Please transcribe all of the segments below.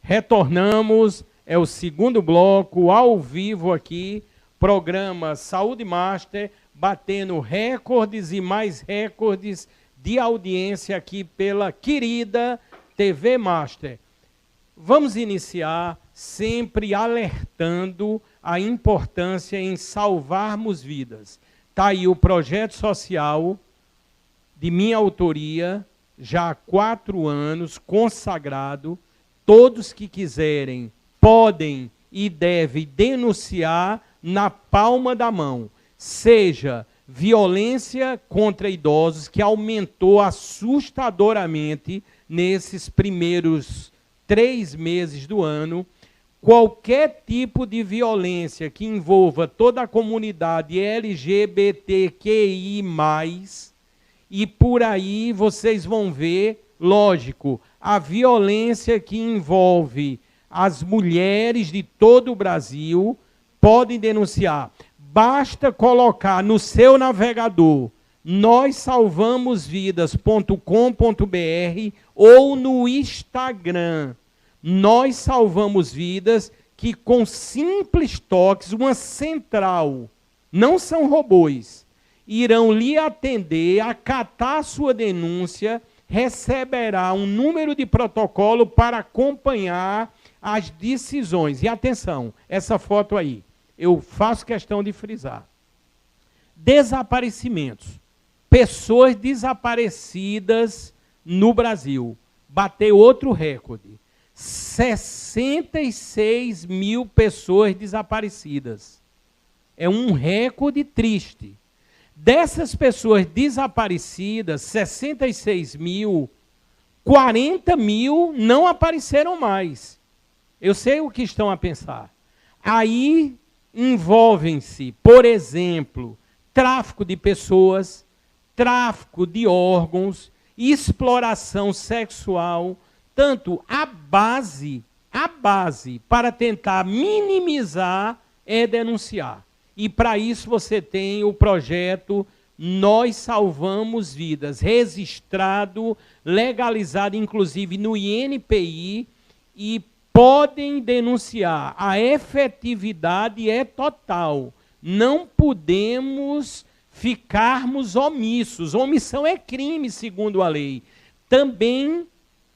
Retornamos, é o segundo bloco, ao vivo aqui, programa Saúde Master, batendo recordes e mais recordes de audiência aqui pela querida TV Master. Vamos iniciar sempre alertando a importância em salvarmos vidas. Está aí o projeto social de minha autoria, já há 4 anos, consagrado. Todos que quiserem podem e devem denunciar na palma da mão, seja violência contra idosos, que aumentou assustadoramente nesses primeiros 3 meses do ano, qualquer tipo de violência que envolva toda a comunidade LGBTQI+, e por aí vocês vão ver, lógico, a violência que envolve as mulheres de todo o Brasil, podem denunciar. Basta colocar no seu navegador nóssalvamosvidas.com.br ou no Instagram. Nós Salvamos Vidas, que com simples toques, uma central, não são robôs, irão lhe atender, acatar a sua denúncia, receberá um número de protocolo para acompanhar as decisões. E atenção, essa foto aí, eu faço questão de frisar. Desaparecimentos. Pessoas desaparecidas no Brasil. Bateu outro recorde. 66 mil pessoas desaparecidas. É um recorde triste. Dessas pessoas desaparecidas, 66 mil, 40 mil não apareceram mais. Eu sei o que estão a pensar. Aí envolvem-se, por exemplo, tráfico de pessoas, tráfico de órgãos, exploração sexual, tanto a base para tentar minimizar é denunciar. E para isso você tem o projeto Nós Salvamos Vidas, registrado, legalizado, inclusive no INPI, e podem denunciar. A efetividade é total. Não podemos ficarmos omissos. Omissão é crime, segundo a lei. Também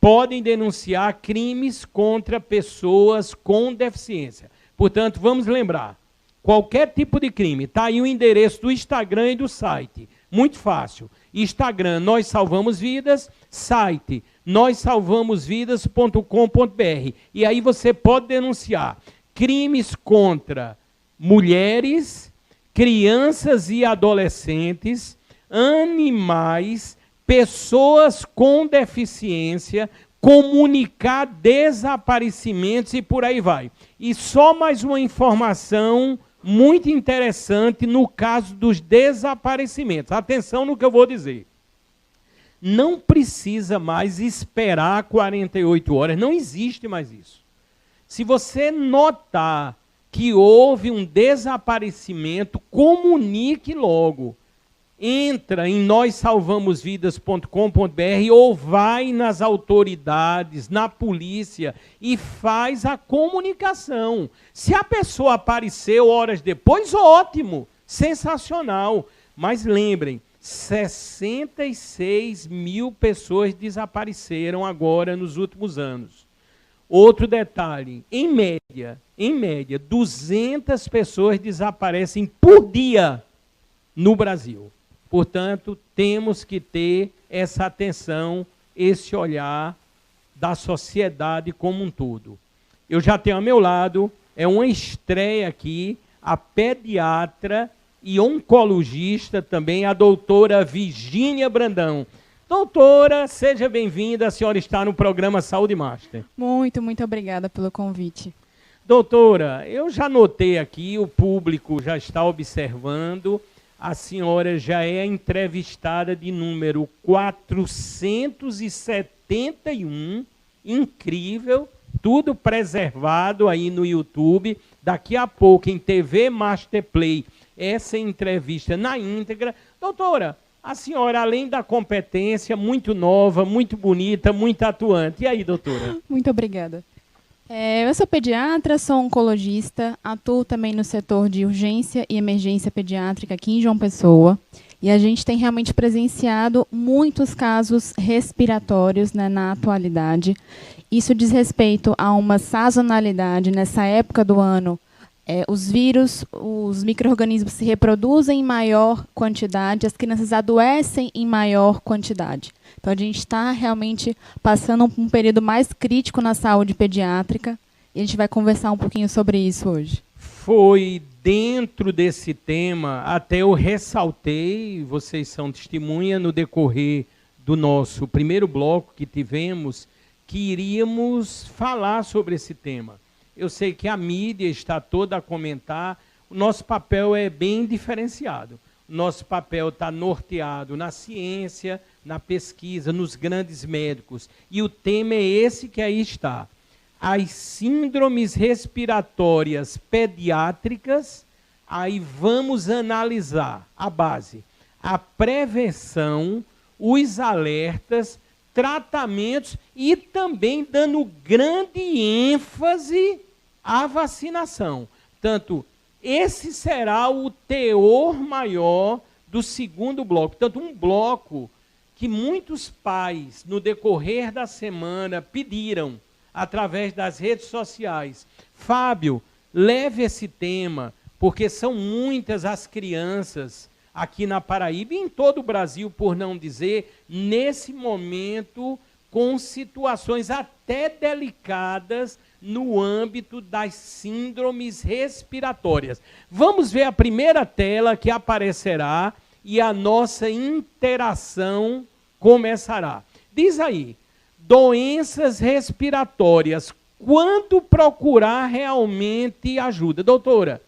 podem denunciar crimes contra pessoas com deficiência. Portanto, vamos lembrar, qualquer tipo de crime, está aí o endereço do Instagram e do site. Muito fácil. Instagram, Nós Salvamos Vidas, site, nóssalvamosvidas.com.br. E aí você pode denunciar crimes contra mulheres, crianças e adolescentes, animais, pessoas com deficiência, comunicar desaparecimentos e por aí vai. E só mais uma informação muito interessante no caso dos desaparecimentos. Atenção no que eu vou dizer. Não precisa mais esperar 48 horas, não existe mais isso. Se você notar que houve um desaparecimento, comunique logo. Entra em nóssalvamosvidas.com.br ou vai nas autoridades, na polícia e faz a comunicação. Se a pessoa apareceu horas depois, ótimo, sensacional. Mas lembrem, 66 mil pessoas desapareceram agora nos últimos anos. Outro detalhe, em média, 200 pessoas desaparecem por dia no Brasil. Portanto, temos que ter essa atenção, esse olhar da sociedade como um todo. Eu já tenho ao meu lado, é uma estreia aqui, a pediatra e oncologista também, a doutora Virgínia Brandão. Doutora, seja bem-vinda, a senhora está no programa Saúde Master. Muito obrigada pelo convite. Doutora, eu já notei aqui, o público já está observando, a senhora já é a entrevistada de número 471, incrível, tudo preservado aí no YouTube. Daqui a pouco, em TV Masterplay, essa entrevista na íntegra. Doutora, a senhora, além da competência, muito nova, muito bonita, muito atuante. E aí, doutora? Muito obrigada. Eu sou pediatra, sou oncologista, atuo também no setor de urgência e emergência pediátrica aqui em João Pessoa. E a gente tem realmente presenciado muitos casos respiratórios, né, na atualidade. Isso diz respeito a uma sazonalidade nessa época do ano. Os vírus, os micro-organismos se reproduzem em maior quantidade, as crianças adoecem em maior quantidade. Então, a gente está realmente passando um período mais crítico na saúde pediátrica e a gente vai conversar um pouquinho sobre isso hoje. Foi dentro desse tema, até eu ressaltei, vocês são testemunha, no decorrer do nosso primeiro bloco que tivemos, que iríamos falar sobre esse tema. Eu sei que a mídia está toda a comentar, o nosso papel é bem diferenciado. O nosso papel está norteado na ciência, na pesquisa, nos grandes médicos. E o tema é esse que aí está. As síndromes respiratórias pediátricas, aí vamos analisar a base. A prevenção, os alertas, tratamentos e também dando grande ênfase à vacinação. Portanto, esse será o teor maior do segundo bloco. Portanto, um bloco que muitos pais, no decorrer da semana, pediram, através das redes sociais. Fábio, leve esse tema, porque são muitas as crianças aqui na Paraíba e em todo o Brasil, por não dizer, nesse momento, com situações até delicadas no âmbito das síndromes respiratórias. Vamos ver a primeira tela que aparecerá e a nossa interação começará. Diz aí, doenças respiratórias, quando procurar realmente ajuda? Doutora,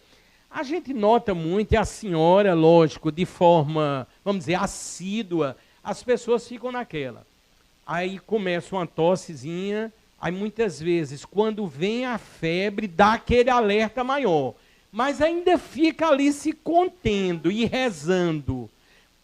a gente nota muito, e a senhora, lógico, de forma, vamos dizer, assídua, as pessoas ficam naquela. Aí começa uma tossezinha, aí muitas vezes, quando vem a febre, dá aquele alerta maior. Mas ainda fica ali se contendo e rezando.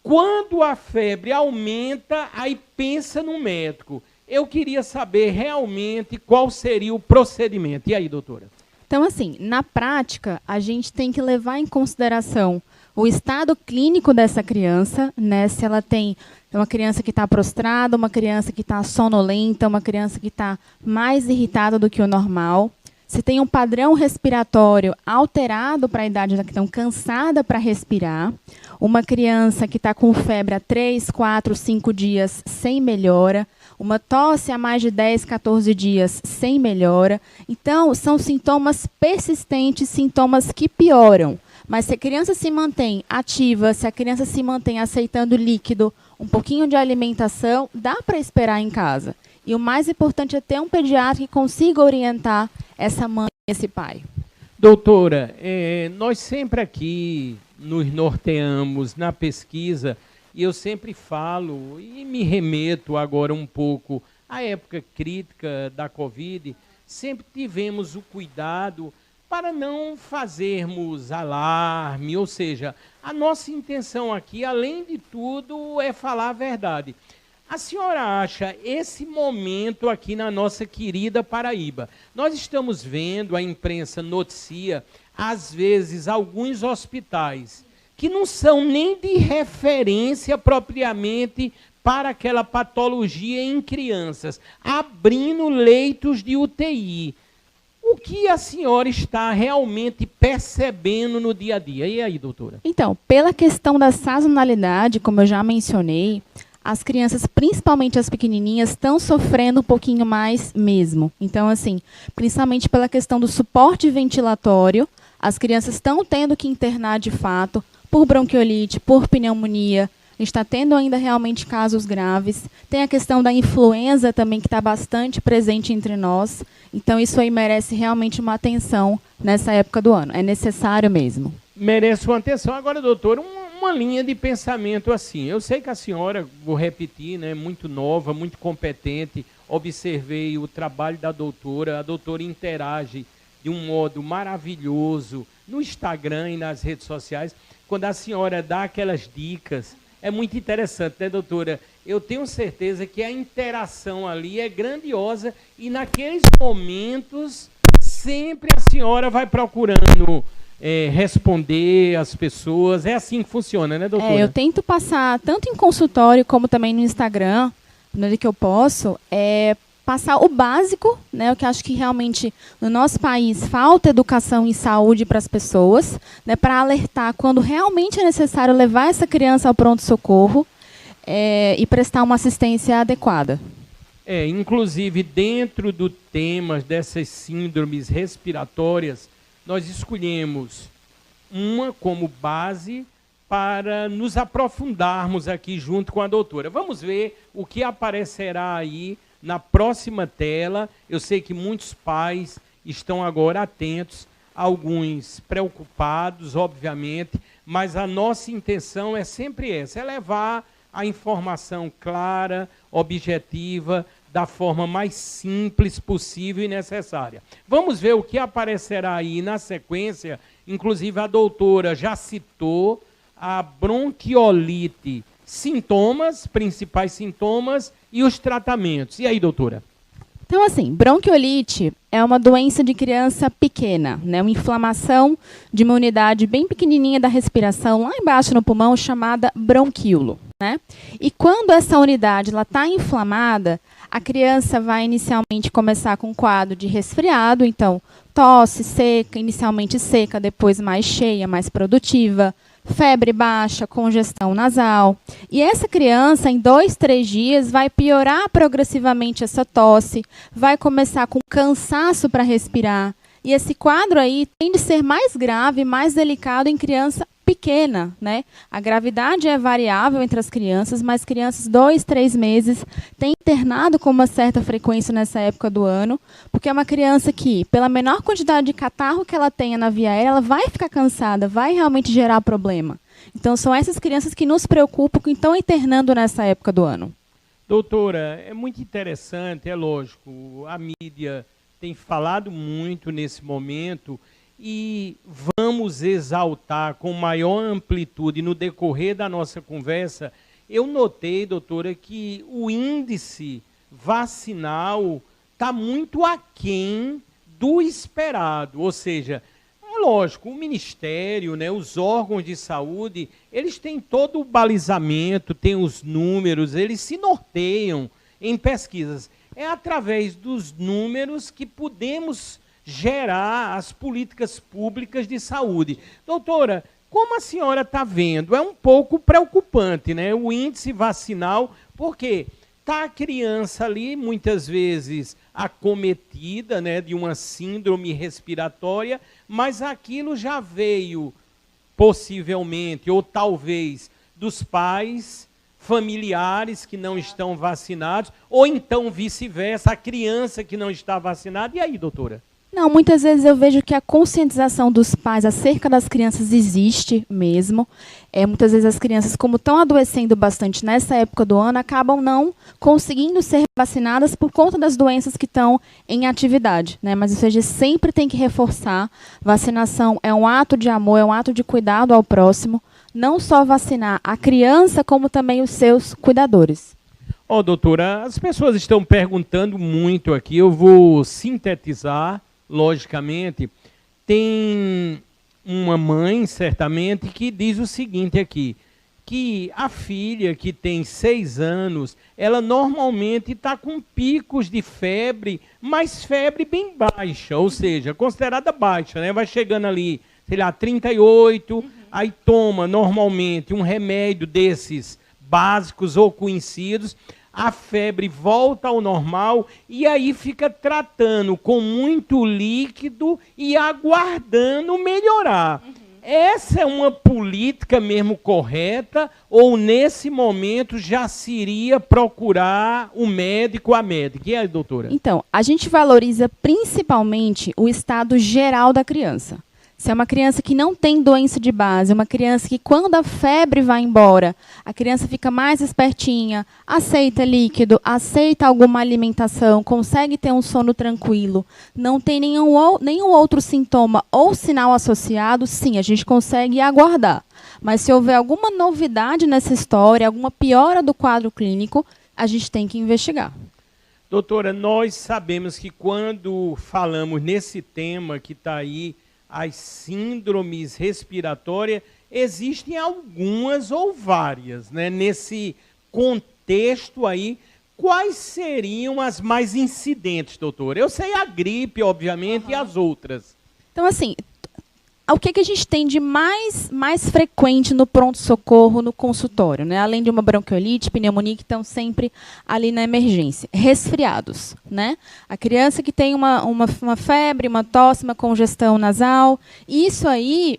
Quando a febre aumenta, aí pensa no médico. Eu queria saber realmente qual seria o procedimento. E aí, doutora? Então, assim, na prática, a gente tem que levar em consideração o estado clínico dessa criança, né? Se ela tem uma criança que está prostrada, uma criança que está sonolenta, uma criança que está mais irritada do que o normal. Se tem um padrão respiratório alterado para a idade da criança, cansada para respirar. Uma criança que está com febre há 3, 4, 5 dias sem melhora. Uma tosse há mais de 10, 14 dias sem melhora. Então, são sintomas persistentes, sintomas que pioram. Mas se a criança se mantém ativa, se a criança se mantém aceitando líquido, um pouquinho de alimentação, dá para esperar em casa. E o mais importante é ter um pediatra que consiga orientar essa mãe e esse pai. Doutora, nós sempre aqui nos norteamos na pesquisa, e eu sempre falo, e me remeto agora um pouco à época crítica da Covid, sempre tivemos o cuidado para não fazermos alarme, ou seja, a nossa intenção aqui, além de tudo, é falar a verdade. A senhora acha esse momento aqui na nossa querida Paraíba? Nós estamos vendo, a imprensa noticia, às vezes, alguns hospitais que não são nem de referência propriamente para aquela patologia em crianças, abrindo leitos de UTI. O que a senhora está realmente percebendo no dia a dia? E aí, doutora? Então, pela questão da sazonalidade, como eu já mencionei, as crianças, principalmente as pequenininhas, estão sofrendo um pouquinho mais mesmo. Então, assim, principalmente pela questão do suporte ventilatório, as crianças estão tendo que internar de fato por bronquiolite, por pneumonia. A gente está tendo ainda realmente casos graves. Tem a questão da influenza também, que está bastante presente entre nós. Então, isso aí merece realmente uma atenção nessa época do ano. É necessário mesmo. Merece uma atenção. Agora, doutor, uma linha de pensamento assim. Eu sei que a senhora, vou repetir, né, muito nova, muito competente. Observei o trabalho da doutora. A doutora interage de um modo maravilhoso no Instagram e nas redes sociais. Quando a senhora dá aquelas dicas, é muito interessante, né, doutora? Eu tenho certeza que a interação ali é grandiosa e naqueles momentos sempre a senhora vai procurando responder às pessoas. É assim que funciona, né, doutora? Eu tento passar, tanto em consultório como também no Instagram, no que eu posso, passar o básico, né, o que acho que realmente no nosso país falta educação em saúde para as pessoas, né, para alertar quando realmente é necessário levar essa criança ao pronto-socorro e prestar uma assistência adequada. Inclusive, dentro do tema dessas síndromes respiratórias, nós escolhemos uma como base para nos aprofundarmos aqui junto com a doutora. Vamos ver o que aparecerá aí na próxima tela. Eu sei que muitos pais estão agora atentos, alguns preocupados, obviamente, mas a nossa intenção é sempre essa, é levar a informação clara, objetiva, da forma mais simples possível e necessária. Vamos ver o que aparecerá aí na sequência. Inclusive, a doutora já citou a bronquiolite, sintomas, principais sintomas e os tratamentos. E aí, doutora? Então, assim, bronquiolite é uma doença de criança pequena, né? Uma inflamação de uma unidade bem pequenininha da respiração, lá embaixo no pulmão, chamada bronquíolo, né? E quando essa unidade está inflamada, a criança vai inicialmente começar com um quadro de resfriado, então tosse seca, inicialmente seca, depois mais cheia, mais produtiva, febre baixa, congestão nasal. E essa criança, em 2, 3 dias, vai piorar progressivamente essa tosse, vai começar com cansaço para respirar. E esse quadro aí tende a ser mais grave, mais delicado em criança pequena, né? A gravidade é variável entre as crianças, mas crianças 2, 3 meses têm internado com uma certa frequência nessa época do ano, porque é uma criança que, pela menor quantidade de catarro que ela tenha na via aérea, ela vai ficar cansada, vai realmente gerar problema. Então, são essas crianças que nos preocupam, que estão internando nessa época do ano. Doutora, é muito interessante, é lógico, a mídia tem falado muito nesse momento e vamos exaltar com maior amplitude no decorrer da nossa conversa. Eu notei, doutora, que o índice vacinal está muito aquém do esperado, ou seja, é lógico, o Ministério, né, os órgãos de saúde, eles têm todo o balizamento, têm os números, eles se norteiam em pesquisas. É através dos números que podemos gerar as políticas públicas de saúde. Doutora, como a senhora está vendo? É um pouco preocupante, né? O índice vacinal, porque está a criança ali, muitas vezes acometida, né, de uma síndrome respiratória, mas aquilo já veio, possivelmente, ou talvez, dos pais, familiares que não estão vacinados, ou então vice-versa, a criança que não está vacinada. E aí, doutora? Não, muitas vezes eu vejo que a conscientização dos pais acerca das crianças existe mesmo. Muitas vezes as crianças, como estão adoecendo bastante nessa época do ano, acabam não conseguindo ser vacinadas por conta das doenças que estão em atividade, né? Mas, ou seja, sempre tem que reforçar. Vacinação é um ato de amor, é um ato de cuidado ao próximo. Não só vacinar a criança, como também os seus cuidadores. Doutora, as pessoas estão perguntando muito aqui, eu vou sintetizar. Logicamente, tem uma mãe, certamente, que diz o seguinte aqui, que a filha que tem 6 anos, ela normalmente está com picos de febre, mas febre bem baixa, ou seja, considerada baixa, né? Vai chegando ali, sei lá, 38, aí toma normalmente um remédio desses básicos ou conhecidos, a febre volta ao normal e aí fica tratando com muito líquido e aguardando melhorar. Essa é uma política mesmo correta ou nesse momento já seria procurar o médico, a médica? E aí, doutora? Então, a gente valoriza principalmente o estado geral da criança. Se é uma criança que não tem doença de base, uma criança que quando a febre vai embora, a criança fica mais espertinha, aceita líquido, aceita alguma alimentação, consegue ter um sono tranquilo, não tem nenhum outro sintoma ou sinal associado, sim, a gente consegue aguardar. Mas se houver alguma novidade nessa história, alguma piora do quadro clínico, a gente tem que investigar. Doutora, nós sabemos que quando falamos nesse tema que está aí, as síndromes respiratórias, existem algumas ou várias, né? Nesse contexto aí, quais seriam as mais incidentes, doutora? Eu sei a gripe, obviamente, e as outras. Então, assim, o que a gente tem de mais frequente no pronto-socorro, no consultório, né? Além de uma bronquiolite, pneumonia, que estão sempre ali na emergência. Resfriados, né? A criança que tem uma febre, uma tosse, uma congestão nasal, isso aí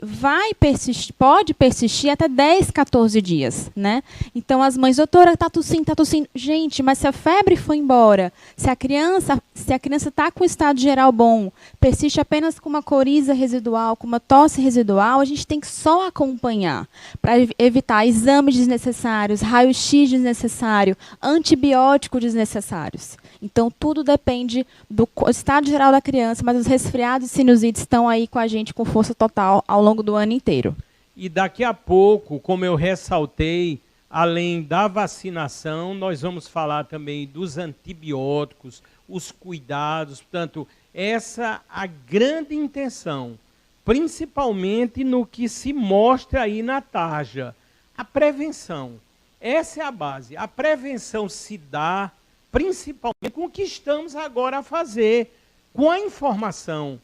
pode persistir até 10, 14 dias, né? Então, as mães, doutora, tá tossindo. Gente, mas se a febre foi embora, se a criança está com estado geral bom, persiste apenas com uma coriza residual, com uma tosse residual, a gente tem que só acompanhar para evitar exames desnecessários, raio-x desnecessário, antibióticos desnecessários. Então, tudo depende do estado geral da criança, mas os resfriados e sinusites estão aí com a gente com força total ao longo do ano inteiro. E daqui a pouco, como eu ressaltei, além da vacinação, nós vamos falar também dos antibióticos, os cuidados. Portanto, essa a grande intenção, principalmente no que se mostra aí na tarja. A prevenção, essa é a base. A prevenção se dá principalmente com o que estamos agora a fazer, com a informação.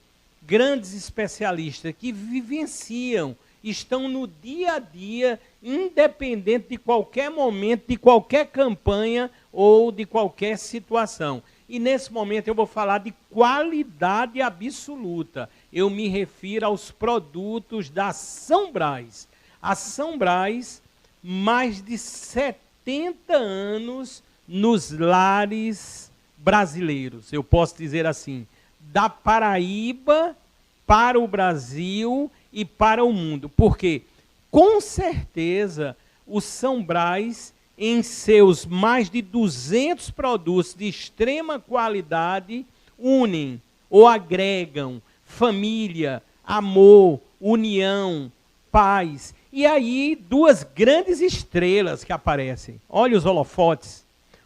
Grandes especialistas que vivenciam, estão no dia a dia, independente de qualquer momento, de qualquer campanha ou de qualquer situação. E nesse momento eu vou falar de qualidade absoluta. Eu me refiro aos produtos da São Brás. A São Brás, mais de 70 anos nos lares brasileiros, eu posso dizer assim, da Paraíba para o Brasil e para o mundo. Porque, com certeza, o São Brás, em seus mais de 200 produtos de extrema qualidade, unem ou agregam família, amor, união, paz. E aí, duas grandes estrelas que aparecem. Olha os holofotes.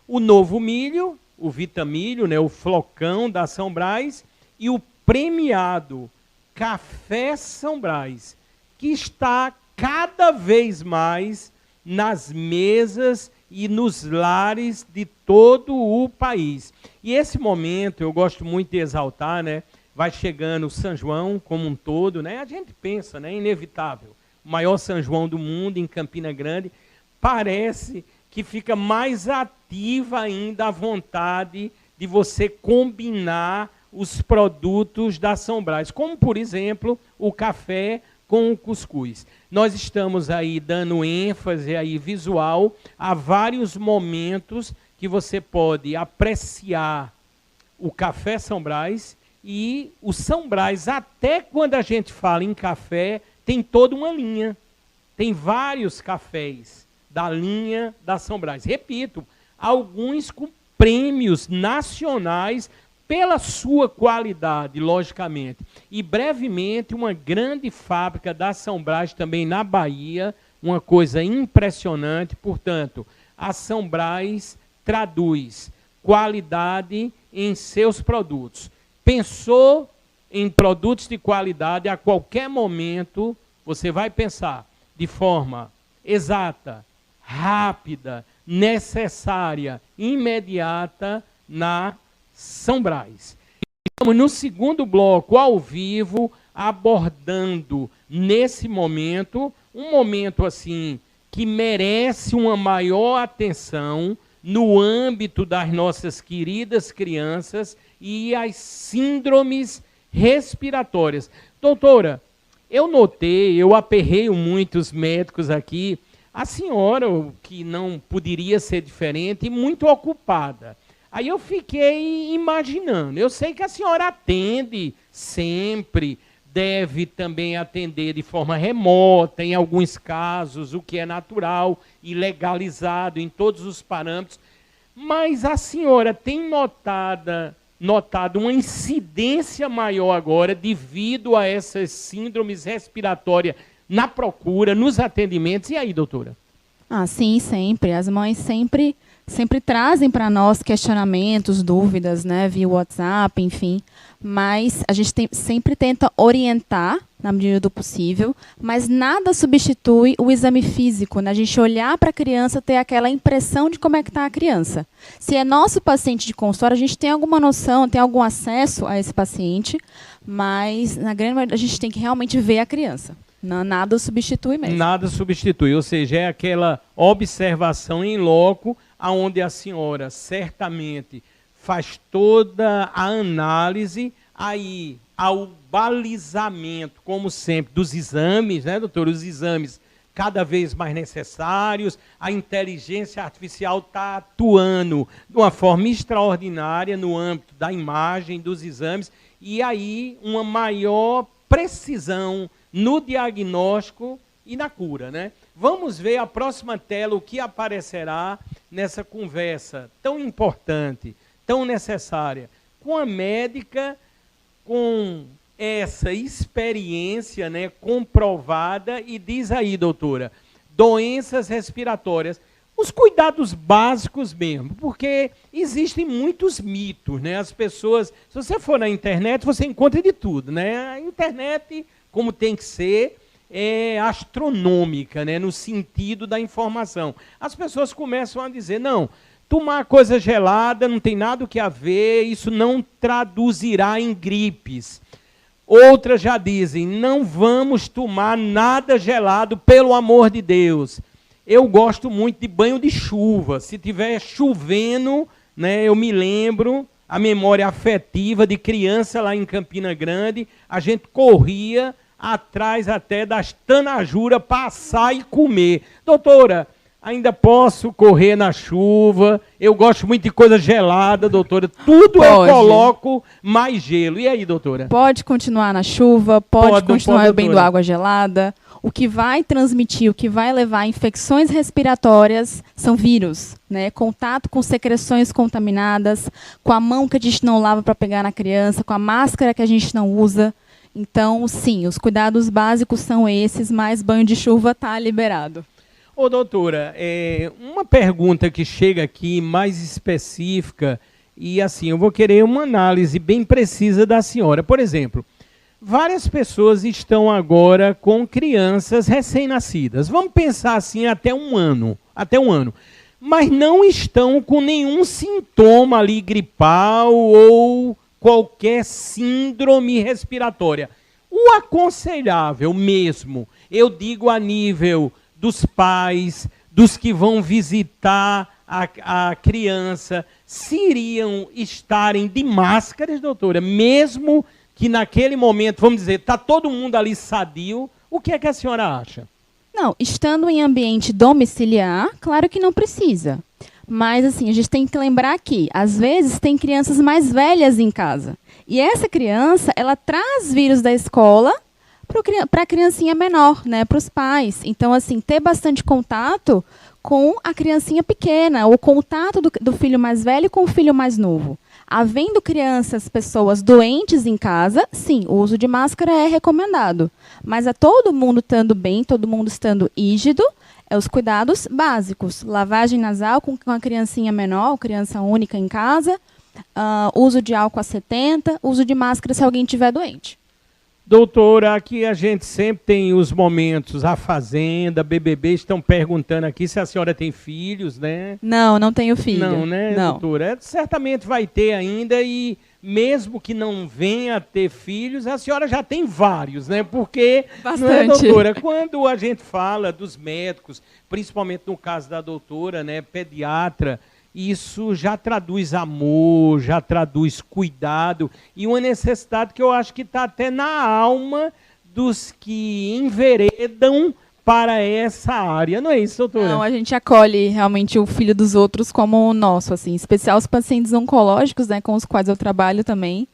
O Novo Milho, o Vitamilho, né, o flocão da São Brás, e o premiado Café São Brás, que está cada vez mais nas mesas e nos lares de todo o país. E esse momento, eu gosto muito de exaltar, né? Vai chegando o São João como um todo, né? A gente pensa, né? Inevitável. O maior São João do mundo, em Campina Grande, parece que fica mais ativa ainda a vontade de você combinar os produtos da São Brás, como, por exemplo, o café com o cuscuz. Nós estamos aí dando ênfase aí visual a vários momentos que você pode apreciar o café São Brás e o São Brás, até quando a gente fala em café, tem toda uma linha. Tem vários cafés da linha da São Brás. Repito, alguns com prêmios nacionais pela sua qualidade, logicamente. E brevemente, uma grande fábrica da São Brás também na Bahia, uma coisa impressionante. Portanto, a São Brás traduz qualidade em seus produtos. Pensou em produtos de qualidade, a qualquer momento você vai pensar de forma exata, rápida, necessária, imediata na São Brás. Estamos no segundo bloco, ao vivo, abordando nesse momento, um momento assim que merece uma maior atenção no âmbito das nossas queridas crianças e as síndromes respiratórias. Doutora, eu notei, eu aperreio muitos médicos aqui, a senhora, que não poderia ser diferente, muito ocupada. Aí eu fiquei imaginando, eu sei que a senhora atende sempre, deve também atender de forma remota, em alguns casos, o que é natural e legalizado em todos os parâmetros, mas a senhora tem notado uma incidência maior agora devido a essas síndromes respiratórias na procura, nos atendimentos. E aí, doutora? Ah, sim, sempre. As mães sempre trazem para nós questionamentos, dúvidas, né, via WhatsApp, enfim. Mas a gente sempre tenta orientar na medida do possível, mas nada substitui o exame físico, né? A gente olhar para a criança, ter aquela impressão de como é que está a criança. Se é nosso paciente de consultório, a gente tem alguma noção, tem algum acesso a esse paciente, mas na grande maioria a gente tem que realmente ver a criança. Nada substitui mesmo. Nada substitui, ou seja, é aquela observação em loco, onde a senhora certamente faz toda a análise, aí ao balizamento, como sempre, dos exames, né, doutor? Os exames cada vez mais necessários, a inteligência artificial está atuando de uma forma extraordinária no âmbito da imagem, dos exames, e aí uma maior precisão no diagnóstico e na cura, né? Vamos ver a próxima tela, o que aparecerá nessa conversa tão importante, tão necessária, com a médica, com essa experiência, né, comprovada, e diz aí, doutora, doenças respiratórias, os cuidados básicos mesmo, porque existem muitos mitos, né? As pessoas, se você for na internet, você encontra de tudo, né? A internet, como tem que ser, é astronômica, né, no sentido da informação. As pessoas começam a dizer, não, tomar coisa gelada não tem nada o que a ver, isso não traduzirá em gripes. Outras já dizem, não vamos tomar nada gelado, pelo amor de Deus. Eu gosto muito de banho de chuva. Se tiver chovendo, né, eu me lembro, a memória afetiva de criança lá em Campina Grande, a gente corria atrás até das tanajuras, passar e comer. Doutora, ainda posso correr na chuva, eu gosto muito de coisa gelada, doutora, tudo pode. Eu coloco mais gelo. E aí, doutora? Pode continuar na chuva, pode continuar bebendo água gelada. O que vai transmitir, o que vai levar a infecções respiratórias são vírus, né? Contato com secreções contaminadas, com a mão que a gente não lava para pegar na criança, com a máscara que a gente não usa. Então, sim, os cuidados básicos são esses, mas banho de chuva está liberado. Ô, doutora, uma pergunta que chega aqui mais específica, e assim, eu vou querer uma análise bem precisa da senhora. Por exemplo, várias pessoas estão agora com crianças recém-nascidas. Vamos pensar assim, até um ano. Mas não estão com nenhum sintoma ali gripal ou qualquer síndrome respiratória. O aconselhável mesmo, eu digo a nível dos pais, dos que vão visitar a criança, se iriam estarem de máscaras, doutora, mesmo que naquele momento, vamos dizer, está todo mundo ali sadio, o que é que a senhora acha? Não, estando em ambiente domiciliar, claro que não precisa. Mas, assim, a gente tem que lembrar que, às vezes, tem crianças mais velhas em casa. E essa criança, ela traz vírus da escola para a criancinha menor, né, para os pais. Então, assim, ter bastante contato com a criancinha pequena, o contato do filho mais velho com o filho mais novo. Havendo crianças, pessoas doentes em casa, sim, o uso de máscara é recomendado. Mas a todo mundo estando bem, todo mundo estando rígido, os cuidados básicos. Lavagem nasal com a criancinha menor, criança única em casa, uso de álcool a 70, uso de máscara se alguém estiver doente. Doutora, aqui a gente sempre tem os momentos, a Fazenda, BBB, estão perguntando aqui se a senhora tem filhos, né? Não, não tenho filho. Não, né, não. Doutora? Certamente vai ter ainda e mesmo que não venha a ter filhos, a senhora já tem vários, né? Porque, bastante. Não é, doutora? Quando a gente fala dos médicos, principalmente no caso da doutora, né, pediatra, isso já traduz amor, já traduz cuidado e uma necessidade que eu acho que está até na alma dos que enveredam para essa área. Não é isso, doutora? Não, a gente acolhe realmente o filho dos outros como o nosso, assim, em especial os pacientes oncológicos, né, com os quais eu trabalho também.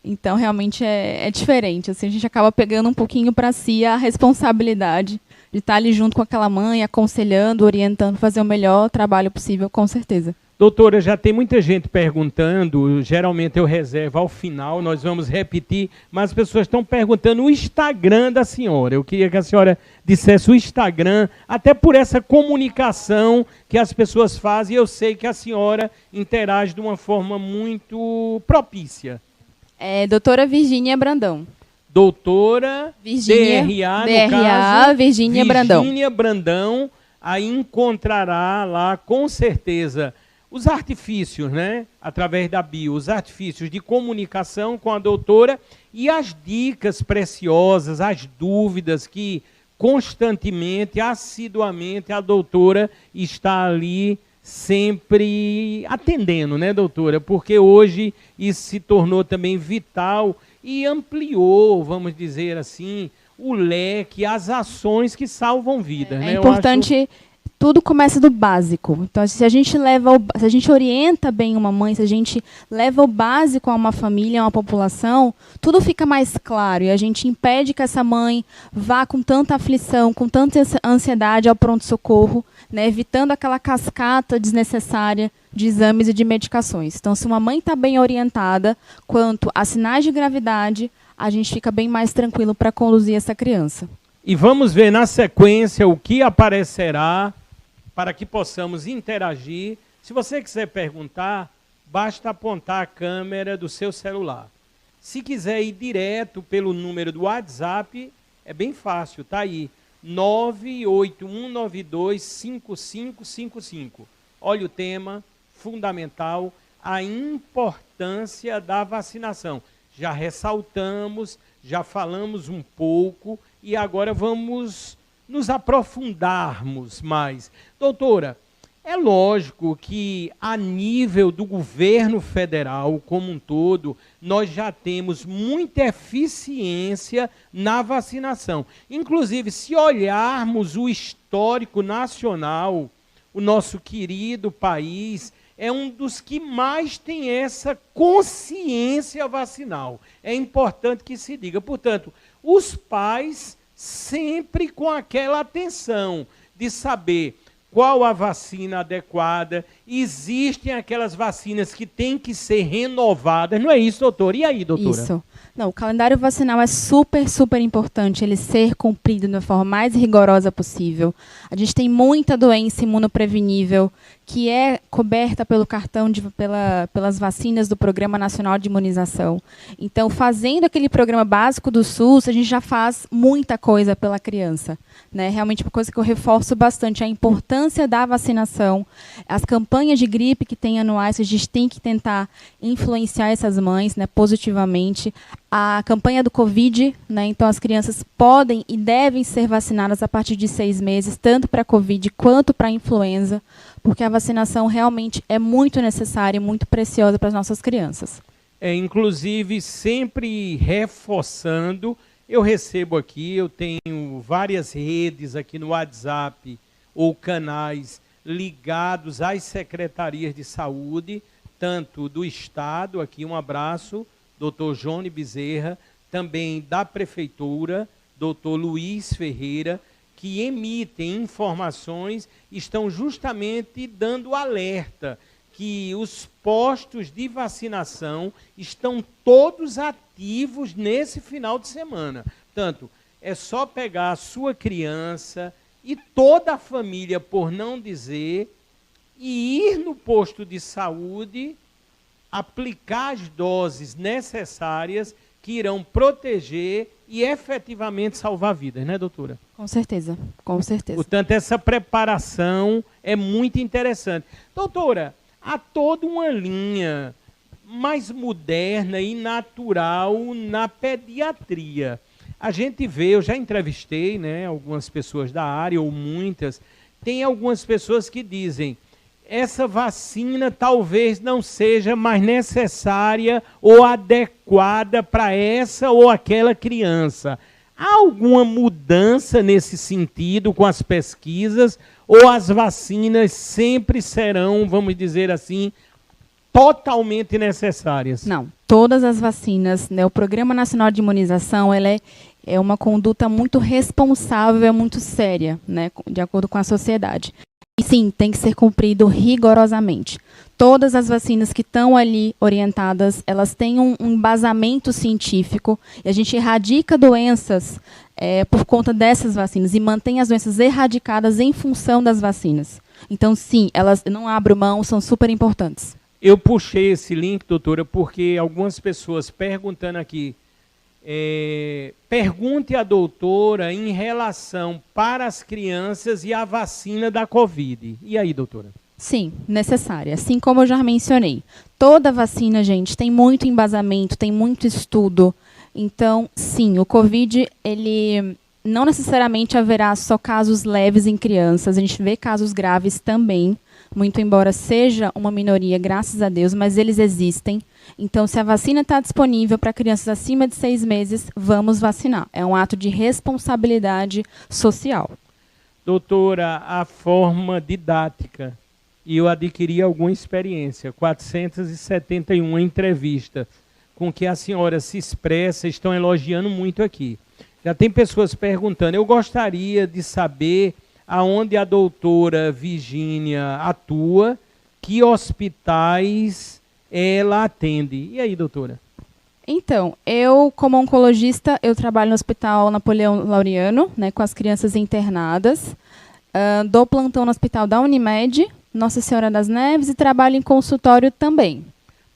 Então, realmente é diferente. Assim, a gente acaba pegando um pouquinho para si a responsabilidade de estar ali junto com aquela mãe, aconselhando, orientando, fazer o melhor trabalho possível, com certeza. Doutora, já tem muita gente perguntando, geralmente eu reservo ao final, nós vamos repetir, mas as pessoas estão perguntando o Instagram da senhora. Eu queria que a senhora dissesse o Instagram, até por essa comunicação que as pessoas fazem, e eu sei que a senhora interage de uma forma muito propícia. Doutora Virgínia Brandão. Doutora DRA, no caso, Virgínia Brandão. Virgínia Brandão, aí encontrará lá, com certeza, os artifícios, né, através da bio, os artifícios de comunicação com a doutora e as dicas preciosas, as dúvidas que constantemente, assiduamente, a doutora está ali sempre atendendo, né, doutora? Porque hoje isso se tornou também vital e ampliou, vamos dizer assim, o leque, as ações que salvam vidas. É importante, tudo começa do básico. Então, se a gente orienta bem uma mãe, se a gente leva o básico a uma família, a uma população, tudo fica mais claro e a gente impede que essa mãe vá com tanta aflição, com tanta ansiedade ao pronto-socorro, né, evitando aquela cascata desnecessária de exames e de medicações. Então, se uma mãe está bem orientada quanto a sinais de gravidade, a gente fica bem mais tranquilo para conduzir essa criança. E vamos ver na sequência o que aparecerá para que possamos interagir. Se você quiser perguntar, basta apontar a câmera do seu celular. Se quiser ir direto pelo número do WhatsApp, é bem fácil, está aí, 981925555. Olha o tema fundamental, a importância da vacinação. Já ressaltamos, já falamos um pouco e agora vamos nos aprofundarmos mais. Doutora, é lógico que a nível do governo federal como um todo, nós já temos muita eficiência na vacinação. Inclusive, se olharmos o histórico nacional, o nosso querido país é um dos que mais tem essa consciência vacinal. É importante que se diga. Portanto, os pais sempre com aquela atenção de saber qual a vacina adequada. Existem aquelas vacinas que têm que ser renovadas. Não é isso, doutora? E aí, doutora? Isso. Não, o calendário vacinal é super, super importante ele ser cumprido da forma mais rigorosa possível. A gente tem muita doença imunoprevenível que é coberta pelo cartão, pelas vacinas do Programa Nacional de Imunização. Então, fazendo aquele programa básico do SUS, a gente já faz muita coisa pela criança, né? Realmente, uma coisa que eu reforço bastante, a importância da vacinação, as campanhas de gripe que tem anuais, a gente tem que tentar influenciar essas mães, né, positivamente. A campanha do Covid, né, então as crianças podem e devem ser vacinadas a partir de 6 meses, tanto para a Covid quanto para a influenza, porque a vacinação realmente é muito necessária e muito preciosa para as nossas crianças. Inclusive, sempre reforçando, eu recebo aqui, eu tenho várias redes aqui no WhatsApp ou canais ligados às secretarias de saúde, tanto do Estado, aqui um abraço, doutor Johnny Bezerra, também da Prefeitura, doutor Luiz Ferreira, que emitem informações, estão justamente dando alerta que os postos de vacinação estão todos ativos nesse final de semana. Portanto, é só pegar a sua criança e toda a família, por não dizer, e ir no posto de saúde, aplicar as doses necessárias que irão proteger e efetivamente salvar vidas, né, doutora? Com certeza, com certeza. Portanto, essa preparação é muito interessante. Doutora, há toda uma linha mais moderna e natural na pediatria. A gente vê, eu já entrevistei, né, algumas pessoas da área, ou muitas, tem algumas pessoas que dizem essa vacina talvez não seja mais necessária ou adequada para essa ou aquela criança. Há alguma mudança nesse sentido com as pesquisas ou as vacinas sempre serão, vamos dizer assim, totalmente necessárias? Não, todas as vacinas, né, o Programa Nacional de Imunização, ela é uma conduta muito responsável, muito séria, né, de acordo com a sociedade. E sim, tem que ser cumprido rigorosamente. Todas as vacinas que estão ali orientadas, elas têm um embasamento científico, e a gente erradica doenças por conta dessas vacinas, e mantém as doenças erradicadas em função das vacinas. Então, sim, elas não abro mão, são super importantes. Eu puxei esse link, doutora, porque algumas pessoas perguntando aqui, pergunte à doutora em relação para as crianças e a vacina da Covid. E aí, doutora? Sim, necessária. Assim como eu já mencionei. Toda vacina, gente, tem muito embasamento, tem muito estudo. Então, sim, o Covid, ele não necessariamente haverá só casos leves em crianças. A gente vê casos graves também, muito embora seja uma minoria, graças a Deus, mas eles existem. Então, se a vacina está disponível para crianças acima de 6 meses, vamos vacinar. É um ato de responsabilidade social. Doutora, a forma didática, e eu adquiri alguma experiência, 471 entrevistas com que a senhora se expressa, estão elogiando muito aqui. Já tem pessoas perguntando, eu gostaria de saber aonde a doutora Virgínia atua, que hospitais ela atende. E aí, doutora? Então, eu, como oncologista, eu trabalho no Hospital Napoleão Laureano, né, com as crianças internadas. Dou plantão no Hospital da Unimed, Nossa Senhora das Neves, e trabalho em consultório também.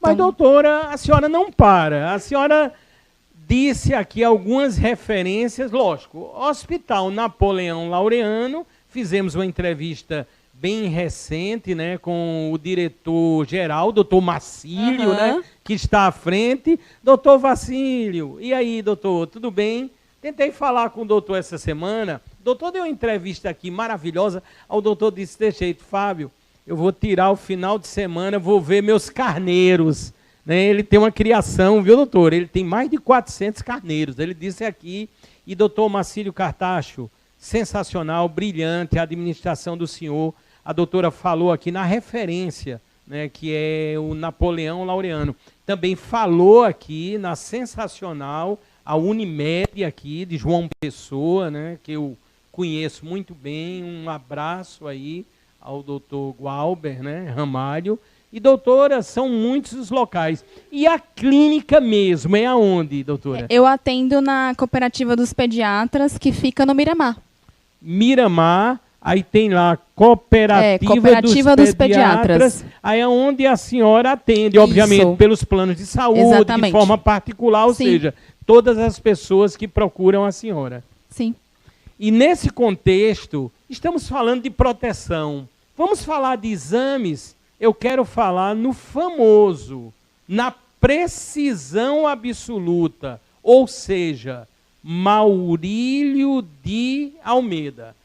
Mas, doutora, a senhora não para. A senhora disse aqui algumas referências, lógico. Hospital Napoleão Laureano, fizemos uma entrevista bem recente, né, com o diretor-geral, doutor Marcílio, né, que está à frente. Doutor Vacílio, e aí, doutor, tudo bem? Tentei falar com o doutor essa semana. O doutor deu uma entrevista aqui maravilhosa. O doutor disse desse jeito, Fábio, eu vou tirar o final de semana, vou ver meus carneiros. Né? Ele tem uma criação, viu, doutor? Ele tem mais de 400 carneiros. Ele disse aqui, e doutor Marcílio Cartacho, sensacional, brilhante a administração do senhor. A doutora falou aqui na referência, né, que é o Napoleão Laureano. Também falou aqui na sensacional, a Unimed aqui, de João Pessoa, né, que eu conheço muito bem. Um abraço aí ao doutor Gualber, né, Ramalho. E, doutora, são muitos os locais. E a clínica mesmo, é aonde, doutora? Eu atendo na Cooperativa dos Pediatras, que fica no Miramar. Miramar, aí tem lá Cooperativa dos Pediatras. Aí é onde a senhora atende, obviamente, pelos planos de saúde, exatamente, de forma particular, ou seja, todas as pessoas que procuram a senhora. Sim. E nesse contexto, estamos falando de proteção. Vamos falar de exames. Eu quero falar no famoso, na precisão absoluta, ou seja, Maurílio de Almeida.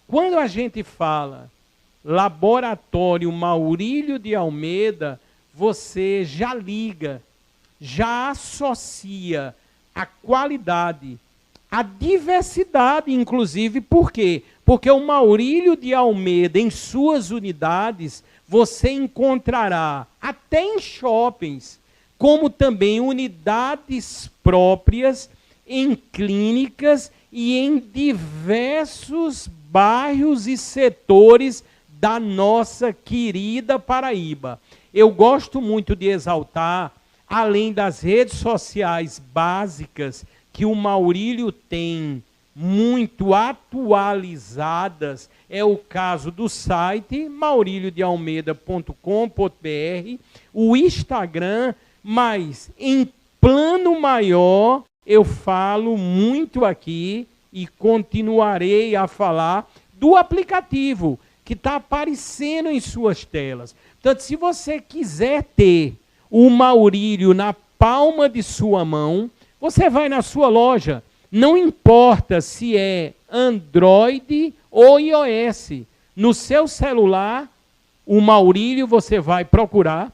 Quando a gente fala Laboratório Maurílio de Almeida, você já liga, já associa a qualidade, a diversidade, inclusive. Por quê? Porque o Maurílio de Almeida, em suas unidades, você encontrará, até em shoppings, como também unidades próprias, em clínicas e em diversos bairros e setores da nossa querida Paraíba. Eu gosto muito de exaltar, além das redes sociais básicas que o Maurílio tem muito atualizadas, é o caso do site mauriliodealmeida.com.br, o Instagram, mas em plano maior eu falo muito aqui e continuarei a falar do aplicativo que está aparecendo em suas telas. Portanto, se você quiser ter o Maurílio na palma de sua mão, você vai na sua loja, não importa se é Android ou iOS. No seu celular, o Maurílio você vai procurar,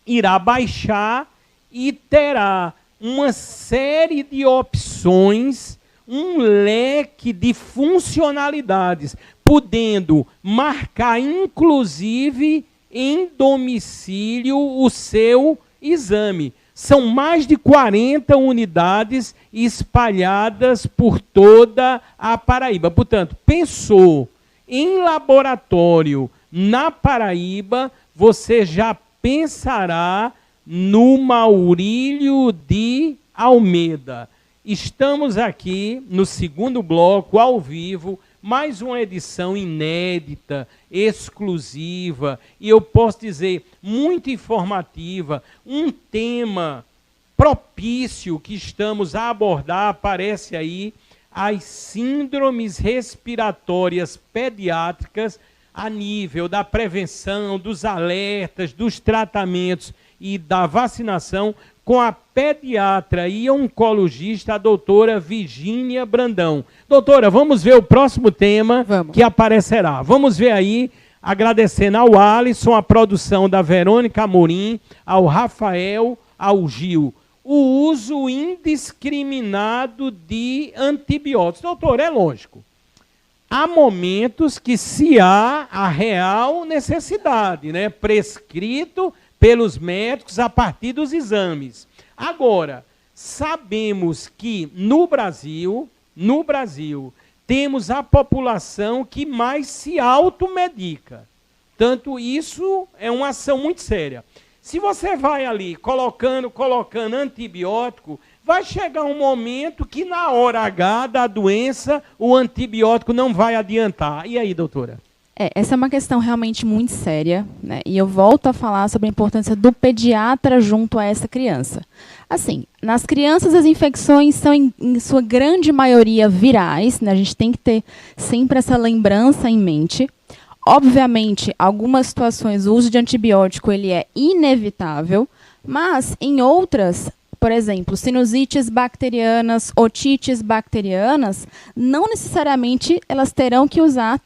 irá baixar e terá uma série de opções, um leque de funcionalidades, podendo marcar, inclusive, em domicílio o seu exame. São mais de 40 unidades espalhadas por toda a Paraíba. Portanto, pensou em laboratório na Paraíba, você já pensará no Maurílio de Almeida. Estamos aqui no segundo bloco, ao vivo, mais uma edição inédita, exclusiva, e eu posso dizer, muito informativa, um tema propício que estamos a abordar, aparece aí, as síndromes respiratórias pediátricas a nível da prevenção, dos alertas, dos tratamentos e da vacinação, com a pediatra e oncologista, a doutora Virgínia Brandão. Doutora, vamos ver o próximo tema que aparecerá. Vamos ver aí, agradecendo ao Alisson, a produção da Verônica Amorim, ao Rafael, ao Gil. O uso indiscriminado de antibióticos. Doutor, é lógico. Há momentos que se há a real necessidade, né? Prescrito pelos médicos a partir dos exames. Agora, sabemos que no Brasil, temos a população que mais se automedica. Tanto isso é uma ação muito séria. Se você vai ali colocando antibiótico, vai chegar um momento que na hora H da doença, o antibiótico não vai adiantar. E aí, doutora? Essa é uma questão realmente muito séria, né? E eu volto a falar sobre a importância do pediatra junto a essa criança. Assim, nas crianças as infecções são, em sua grande maioria, virais, né? A gente tem que ter sempre essa lembrança em mente. Obviamente, algumas situações o uso de antibiótico ele é inevitável, mas em outras, por exemplo, sinusites bacterianas, otites bacterianas, não necessariamente elas terão que usar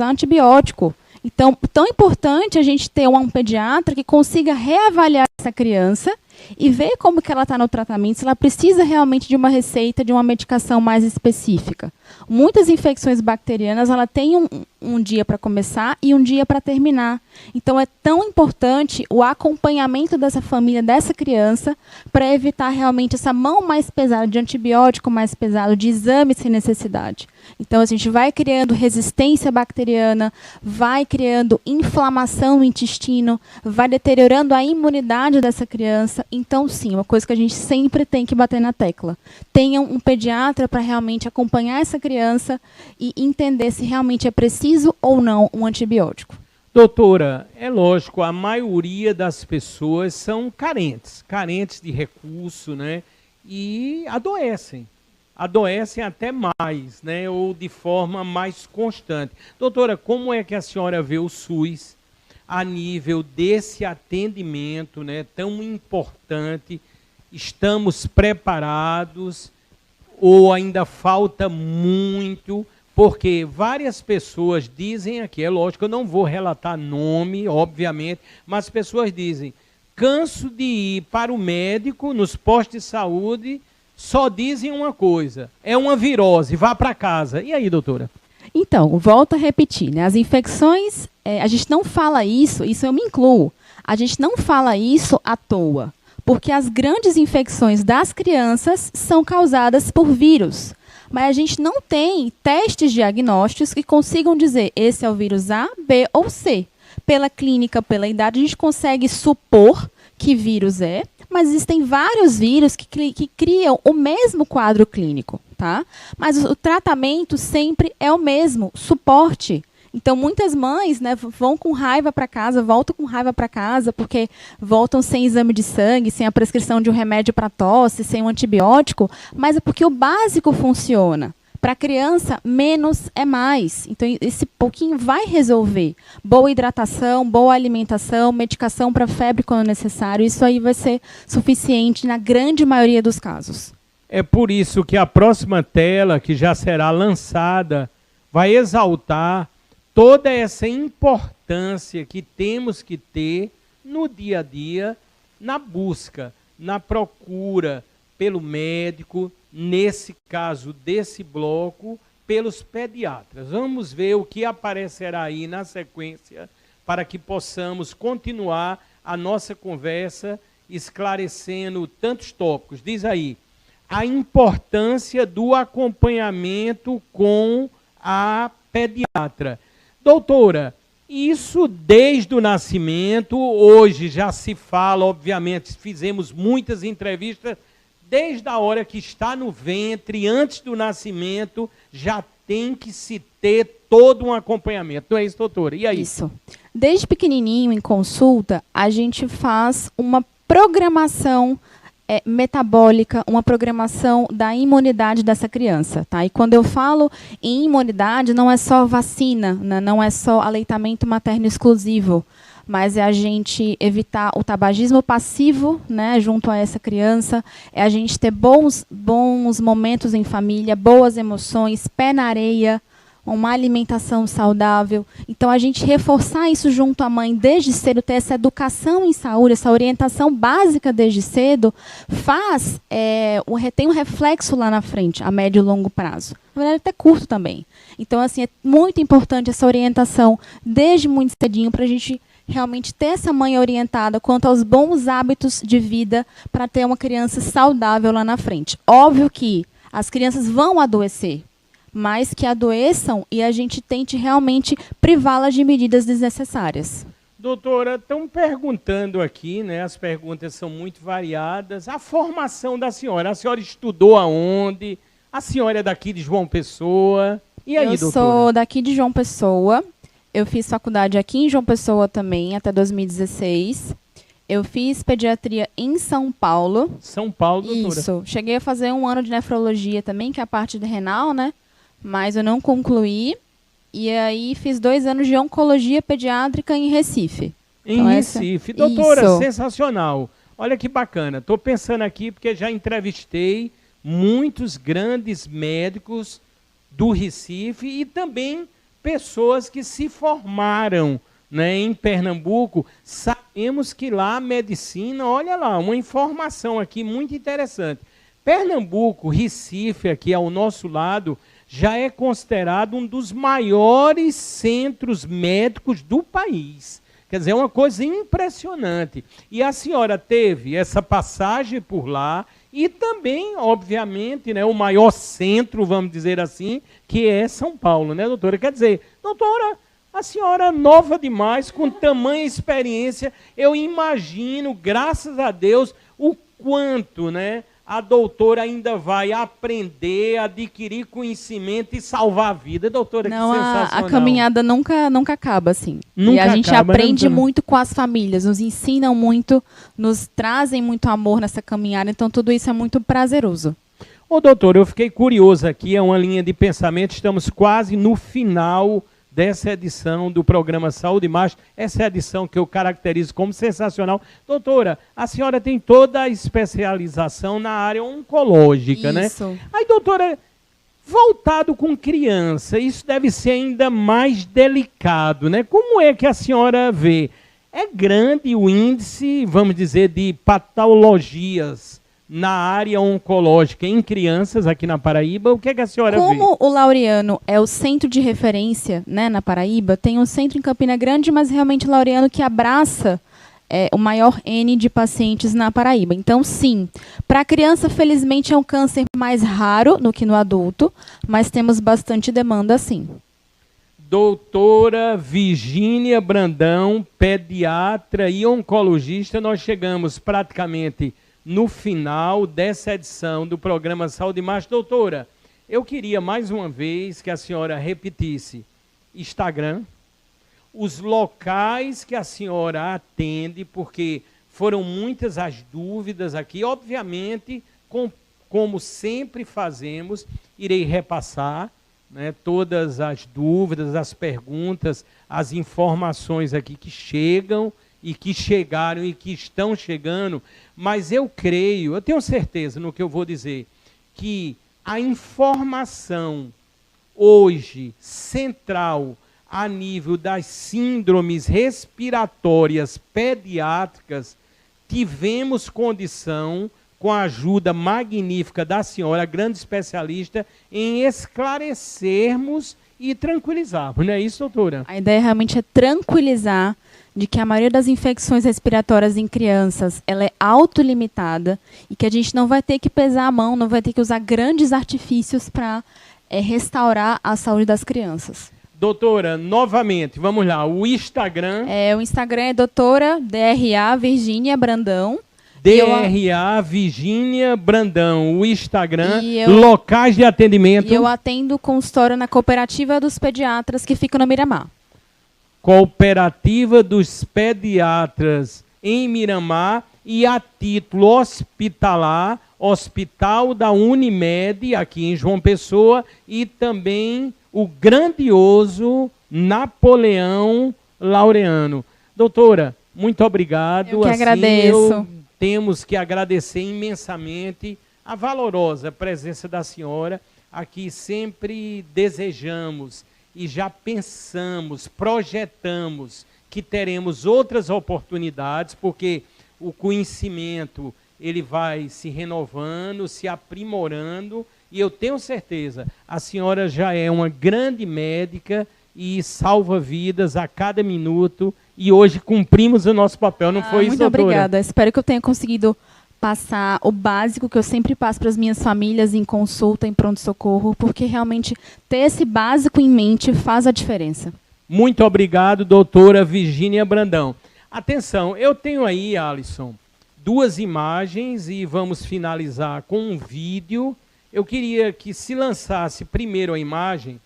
antibiótico. Então, tão importante a gente ter um pediatra que consiga reavaliar essa criança e ver como que ela está no tratamento, se ela precisa realmente de uma receita, de uma medicação mais específica. Muitas infecções bacterianas, ela tem um dia para começar e um dia para terminar. Então, é tão importante o acompanhamento dessa família, dessa criança, para evitar realmente essa mão mais pesada de antibiótico, mais pesado de exame sem necessidade. Então, a gente vai criando resistência bacteriana, vai criando inflamação no intestino, vai deteriorando a imunidade dessa criança. Então, sim, uma coisa que a gente sempre tem que bater na tecla. Tenham um pediatra para realmente acompanhar essa criança e entender se realmente é preciso ou não um antibiótico. Doutora, é lógico, a maioria das pessoas são carentes de recurso, né? E adoecem até mais, né? Ou de forma mais constante. Doutora, como é que a senhora vê o SUS a nível desse atendimento, né, tão importante? Estamos preparados ou ainda falta muito? Porque várias pessoas dizem aqui, é lógico, eu não vou relatar nome, obviamente, mas as pessoas dizem, canso de ir para o médico, nos postos de saúde, só dizem uma coisa, é uma virose, vá para casa. E aí, doutora? Então, volto a repetir, né? As infecções, a gente não fala isso eu me incluo, a gente não fala isso à toa, porque as grandes infecções das crianças são causadas por vírus. Mas a gente não tem testes diagnósticos que consigam dizer esse é o vírus A, B ou C. Pela clínica, pela idade, a gente consegue supor que vírus é, mas existem vários vírus que criam o mesmo quadro clínico, tá? Mas o tratamento sempre é o mesmo, suporte. Então, muitas mães, né, vão com raiva para casa, voltam com raiva para casa, porque voltam sem exame de sangue, sem a prescrição de um remédio para tosse, sem um antibiótico, mas é porque o básico funciona. Para a criança, menos é mais. Então, esse pouquinho vai resolver. Boa hidratação, boa alimentação, medicação para febre quando necessário, isso aí vai ser suficiente na grande maioria dos casos. É por isso que a próxima tela, que já será lançada, vai exaltar toda essa importância que temos que ter no dia a dia, na busca, na procura pelo médico, nesse caso desse bloco, pelos pediatras. Vamos ver o que aparecerá aí na sequência para que possamos continuar a nossa conversa esclarecendo tantos tópicos. Diz aí, a importância do acompanhamento com a pediatra. Doutora, Isso desde o nascimento, hoje já se fala, obviamente, fizemos muitas entrevistas, desde a hora que está no ventre, antes do nascimento, já tem que se ter todo um acompanhamento. Não é isso, doutora? E aí? Isso. Desde pequenininho, em consulta, a gente faz uma programação metabólica, uma programação da imunidade dessa criança, tá? E quando eu falo em imunidade, não é só vacina, né? Não é só aleitamento materno exclusivo, mas é a gente evitar o tabagismo passivo, né, junto a essa criança, é a gente ter bons momentos em família, boas emoções, pé na areia, uma alimentação saudável. Então, a gente reforçar isso junto à mãe desde cedo, ter essa educação em saúde, essa orientação básica desde cedo, tem um reflexo lá na frente, a médio e longo prazo. Na verdade, até curto também. Então, assim, é muito importante essa orientação desde muito cedinho para a gente realmente ter essa mãe orientada quanto aos bons hábitos de vida para ter uma criança saudável lá na frente. Óbvio que as crianças vão adoecer, mas que adoeçam e a gente tente realmente privá-las de medidas desnecessárias. Doutora, estão perguntando aqui, né? As perguntas são muito variadas. A formação da senhora, a senhora estudou aonde? A senhora é daqui de João Pessoa? E aí, doutora? Eu sou daqui de João Pessoa. Eu fiz faculdade aqui em João Pessoa também, até 2016. Eu fiz pediatria em São Paulo. São Paulo, doutora? Isso. Cheguei a fazer 1 ano de nefrologia também, que é a parte de renal, né? Mas eu não concluí. E aí fiz 2 anos de oncologia pediátrica em Recife. Em então, Recife. Doutora, isso. Sensacional. Olha que bacana. Estou pensando aqui porque já entrevistei muitos grandes médicos do Recife e também pessoas que se formaram, né, em Pernambuco. Sabemos que lá a medicina, olha lá, uma informação aqui muito interessante. Pernambuco, Recife, aqui ao nosso lado, já é considerado um dos maiores centros médicos do país. Quer dizer, é uma coisa impressionante. E a senhora teve essa passagem por lá e também, obviamente, né, o maior centro, vamos dizer assim, que é São Paulo, né, doutora? Quer dizer, doutora, a senhora é nova demais, com tamanha experiência, eu imagino, graças a Deus, o quanto, né, a doutora ainda vai aprender, adquirir conhecimento e salvar a vida. Doutora, não, que sensacional. A caminhada nunca acaba, assim. Nunca e a gente acaba, aprende né, muito com as famílias, nos ensinam muito, nos trazem muito amor nessa caminhada, então tudo isso é muito prazeroso. Ô, doutor, eu fiquei curioso aqui, é uma linha de pensamento, estamos quase no final dessa edição do programa Saúde Mais, essa é a edição que eu caracterizo como sensacional. Doutora, a senhora tem toda a especialização na área oncológica, isso, né? Aí, doutora, voltado com criança, isso deve ser ainda mais delicado, né? Como é que a senhora vê? É grande o índice, vamos dizer, de patologias na área oncológica em crianças aqui na Paraíba? O que é que a senhora vê? Como o Laureano é o centro de referência, né, na Paraíba, tem um centro em Campina Grande, mas realmente o Laureano que abraça o maior N de pacientes na Paraíba. Então, sim, para a criança, felizmente, é um câncer mais raro do que no adulto, mas temos bastante demanda, sim. Doutora Virgínia Brandão, pediatra e oncologista, nós chegamos praticamente no final dessa edição do programa Saúde Mais. Doutora, eu queria mais uma vez que a senhora repetisse Instagram, os locais que a senhora atende, porque foram muitas as dúvidas aqui. Obviamente, como sempre fazemos, irei repassar, né, todas as dúvidas, as perguntas, as informações aqui que chegam e que chegaram e que estão chegando, mas eu creio, eu tenho certeza no que eu vou dizer, que a informação hoje central a nível das síndromes respiratórias pediátricas, tivemos condição, com a ajuda magnífica da senhora, grande especialista, em esclarecermos e tranquilizarmos. Não é isso, doutora? A ideia realmente é tranquilizar de que a maioria das infecções respiratórias em crianças ela é autolimitada e que a gente não vai ter que pesar a mão, não vai ter que usar grandes artifícios para restaurar a saúde das crianças. Doutora, novamente, vamos lá, o Instagram... O Instagram é doutora DRA Virgínia Brandão. DRA Virgínia Brandão, o Instagram, locais de atendimento... E eu atendo consultório na Cooperativa dos Pediatras, que fica no Miramar. Cooperativa dos Pediatras em Miramar e a título hospitalar, Hospital da Unimed, aqui em João Pessoa, e também o grandioso Napoleão Laureano. Doutora, muito obrigado. Eu que agradeço. Temos que agradecer imensamente a valorosa presença da senhora. Aqui sempre desejamos e já pensamos, projetamos que teremos outras oportunidades, porque o conhecimento ele vai se renovando, se aprimorando, e eu tenho certeza, a senhora já é uma grande médica e salva vidas a cada minuto, e hoje cumprimos o nosso papel, não foi isso, doutora? Muito obrigada, espero que eu tenha conseguido passar o básico que eu sempre passo para as minhas famílias em consulta, em pronto-socorro, porque realmente ter esse básico em mente faz a diferença. Muito obrigado, doutora Virgínia Brandão. Atenção, eu tenho aí, Alisson, 2 imagens e vamos finalizar com um vídeo. Eu queria que se lançasse primeiro a imagem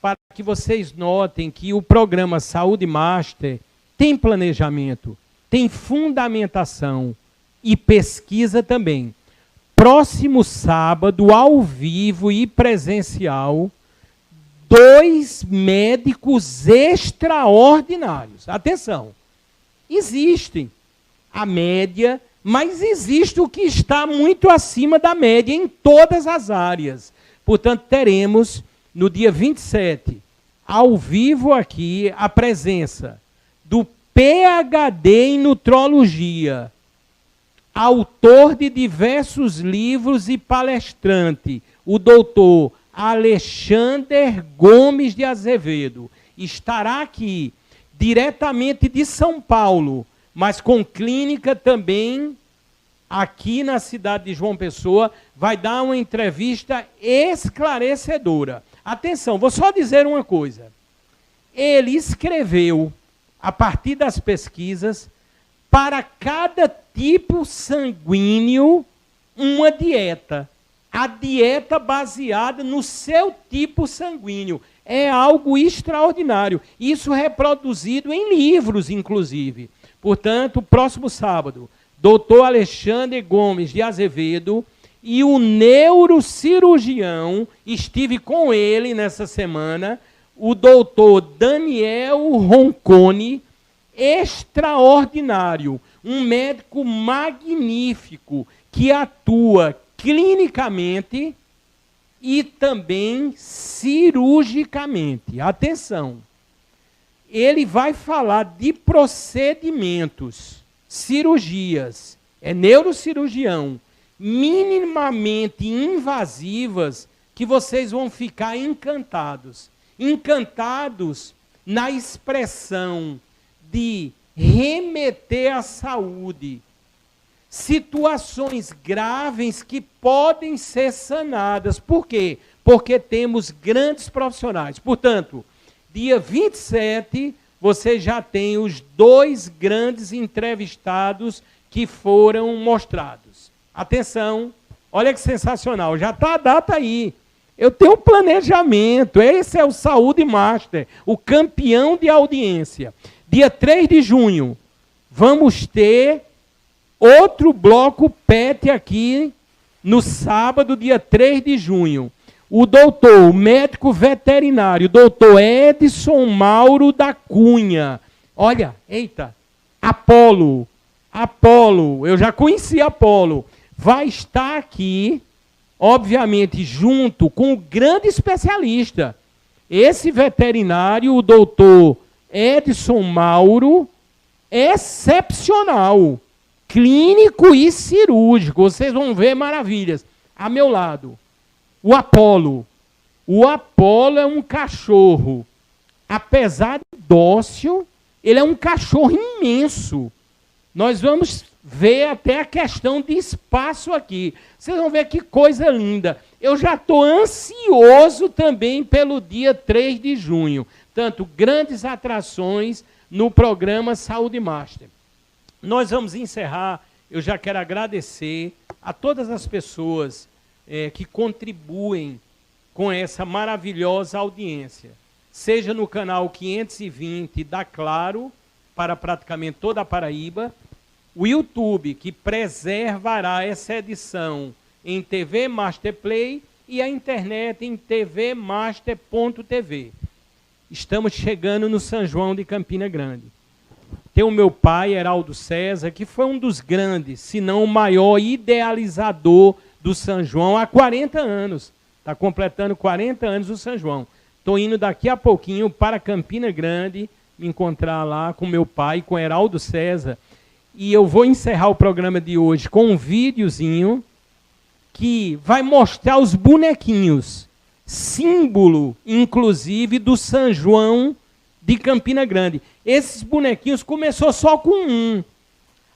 para que vocês notem que o programa Saúde Master tem planejamento, tem fundamentação e pesquisa também. Próximo sábado, ao vivo e presencial, 2 médicos extraordinários. Atenção, existem a média, mas existe o que está muito acima da média em todas as áreas. Portanto, teremos no dia 27, ao vivo aqui, a presença do PhD em nutrologia, autor de diversos livros e palestrante, o doutor Alexander Gomes de Azevedo. Estará aqui, diretamente de São Paulo, mas com clínica também aqui na cidade de João Pessoa, vai dar uma entrevista esclarecedora. Atenção, vou só dizer uma coisa. Ele escreveu, a partir das pesquisas, para cada tipo sanguíneo, uma dieta. A dieta baseada no seu tipo sanguíneo. É algo extraordinário. Isso reproduzido em livros, inclusive. Portanto, próximo sábado, doutor Alexandre Gomes de Azevedo e o neurocirurgião, estive com ele nessa semana, o doutor Daniel Roncone, extraordinário, um médico magnífico que atua clinicamente e também cirurgicamente. Atenção, ele vai falar de procedimentos, cirurgias, é neurocirurgião, minimamente invasivas, que vocês vão ficar encantados. Encantados na expressão de remeter à saúde. Situações graves que podem ser sanadas. Por quê? Porque temos grandes profissionais. Portanto, dia 27, você já tem os 2 grandes entrevistados que foram mostrados. Atenção, olha que sensacional, já está a data aí. Eu tenho um planejamento, esse é o Saúde Master, o campeão de audiência. Dia 3 de junho, vamos ter outro bloco PET aqui no sábado, dia 3 de junho. O doutor, o médico veterinário, doutor Edson Mauro da Cunha. Olha, eita, Apolo, eu já conheci Apolo. Vai estar aqui, obviamente, junto com o grande especialista. Esse veterinário, o doutor Edson Mauro, excepcional. Clínico e cirúrgico. Vocês vão ver maravilhas. A meu lado, o Apolo. O Apolo é um cachorro. Apesar de dócil, ele é um cachorro imenso. Nós vamos ver até a questão de espaço aqui. Vocês vão ver que coisa linda. Eu já estou ansioso também pelo dia 3 de junho. Portanto, grandes atrações no programa Saúde Master. Nós vamos encerrar, eu já quero agradecer a todas as pessoas que contribuem com essa maravilhosa audiência, seja no canal 520 da Claro, para praticamente toda a Paraíba, o YouTube, que preservará essa edição em TV Master Play e a internet em tvmaster.tv. Estamos chegando no São João de Campina Grande. Tem o meu pai, Heraldo César, que foi um dos grandes, se não o maior idealizador do São João há 40 anos. Está completando 40 anos do São João. Estou indo daqui a pouquinho para Campina Grande, me encontrar lá com meu pai, com Heraldo César. E eu vou encerrar o programa de hoje com um videozinho que vai mostrar os bonequinhos, símbolo, inclusive, do São João de Campina Grande. Esses bonequinhos começou só com um.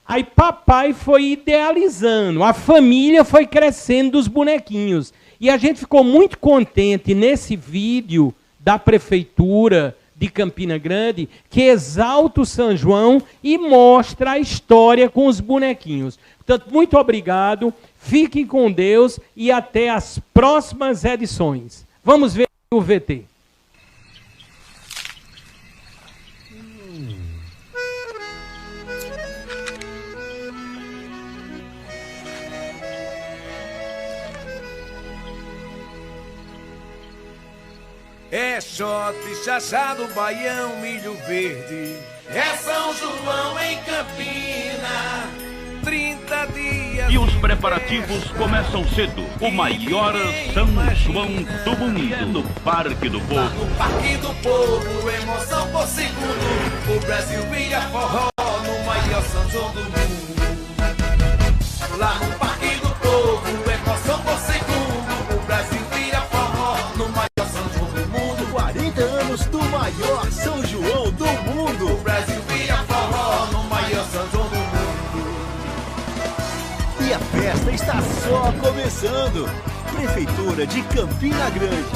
Aí papai foi idealizando, a família foi crescendo dos bonequinhos. E a gente ficou muito contente nesse vídeo da Prefeitura de Campina Grande, que exalta o São João e mostra a história com os bonequinhos. Portanto, muito obrigado, fiquem com Deus e até as próximas edições. Vamos ver o VT. É shot, chachado, baião, milho verde. É São João em Campina, 30 dias. E os preparativos começam cedo. O maior São João do mundo é no Parque do Povo. Lá no Parque do Povo, emoção por segundo. O Brasil vira forró no maior São João do mundo. Lá no Parque do Povo, emoção por segundo. O Brasil vira forró no maior São João do mundo. 40 anos do maior São João do mundo. O Brasil vira forró no maior São João do mundo. E a festa está só começando. Prefeitura de Campina Grande.